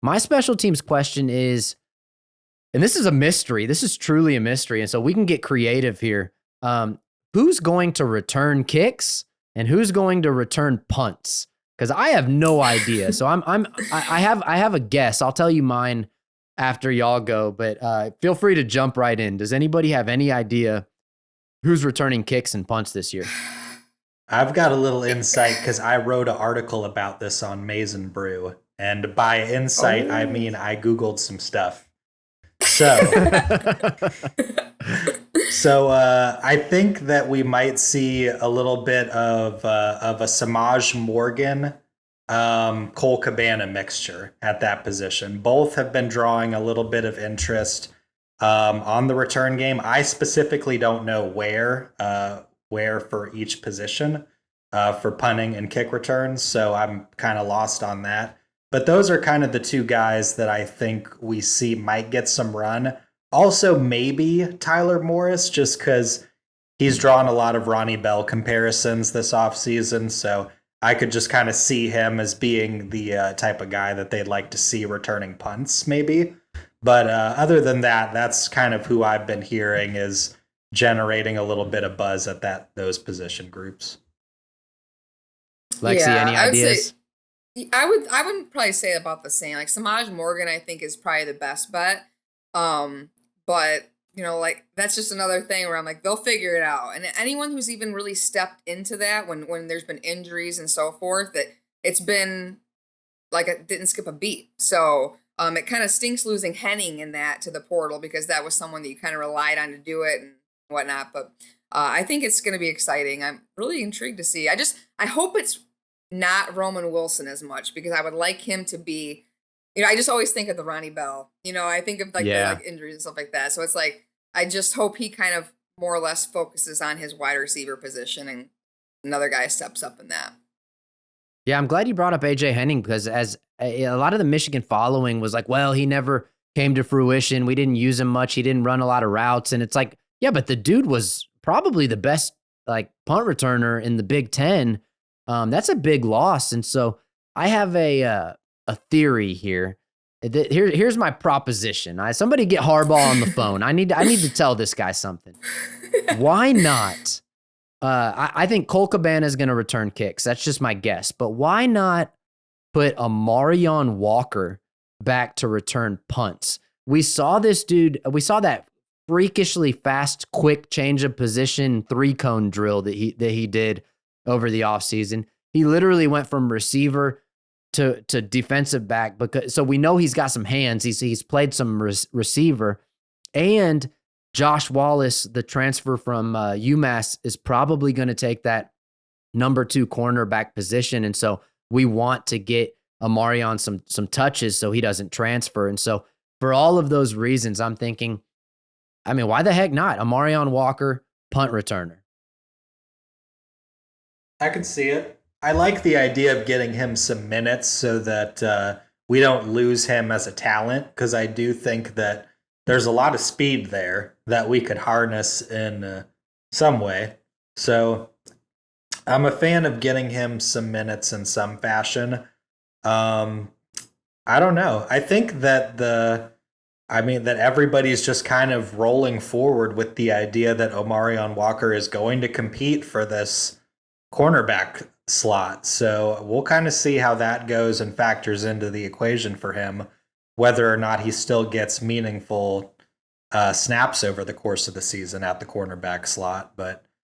My special teams question is, and this is a mystery. This is truly a mystery. And so we can get creative here. Who's going to return kicks and who's going to return punts? Because I have no idea. So I have a guess. I'll tell you mine after y'all go, but feel free to jump right in. Does anybody have any idea who's returning kicks and punts this year? I've got a little insight because I wrote an article about this on Maize and Brew. And by insight, I mean I Googled some stuff. So, I think that we might see a little bit of a Semaj Morgan, Cole Cabana mixture at that position. Both have been drawing a little bit of interest on the return game. I specifically don't know where for each position for punting and kick returns, so I'm kind of lost on that. But those are kind of the two guys that I think we see might get some run. Also, maybe Tyler Morris, just because he's drawn a lot of Ronnie Bell comparisons this offseason. So I could just kind of see him as being the type of guy that they'd like to see returning punts, maybe. But other than that, that's kind of who I've been hearing is generating a little bit of buzz at those position groups. Lexi, any ideas? I would probably say about the same. Like Semaj Morgan, I think is probably the best bet. But like that's just another thing where I'm like, they'll figure it out. And anyone who's even really stepped into that when there's been injuries and so forth, that it's been like it didn't skip a beat. So it kind of stinks losing Henning in that to the portal because that was someone that you kind of relied on to do it and whatnot. But I think it's going to be exciting. I'm really intrigued to see. I hope it's not Roman Wilson as much because I would like him to be, I just always think of the Ronnie Bell, I think of the injuries and stuff like that. So it's like, I just hope he kind of more or less focuses on his wide receiver position and another guy steps up in that. Yeah, I'm glad you brought up AJ Henning because as a lot of the Michigan following was like, well, he never came to fruition. We didn't use him much. He didn't run a lot of routes. And it's like, yeah, but the dude was probably the best like punt returner in the Big Ten. That's a big loss. And so I have a theory here. Here's my proposition. Somebody get Harbaugh on the phone. I need to tell this guy something. Why not? I think Cole Cabana is going to return kicks. That's just my guess. But why not put a Marion Walker back to return punts? We saw this dude. We saw that freakishly fast, quick change of position 3-cone drill that he did over the offseason. He literally went from receiver to defensive back so we know he's got some hands. He's played some receiver, and Josh Wallace, the transfer from UMass, is probably going to take that number 2 cornerback position. And so we want to get Amarion some touches so he doesn't transfer. And so for all of those reasons, I'm thinking, why the heck not? Amarion Walker, punt returner. I can see it. I like the idea of getting him some minutes so that we don't lose him as a talent, because I do think that there's a lot of speed there that we could harness in some way. So I'm a fan of getting him some minutes in some fashion. I don't know. I think that that everybody's just kind of rolling forward with the idea that Omarion Walker is going to compete for this cornerback slot. So we'll kind of see how that goes and factors into the equation for him, whether or not he still gets meaningful snaps over the course of the season at the cornerback slot. But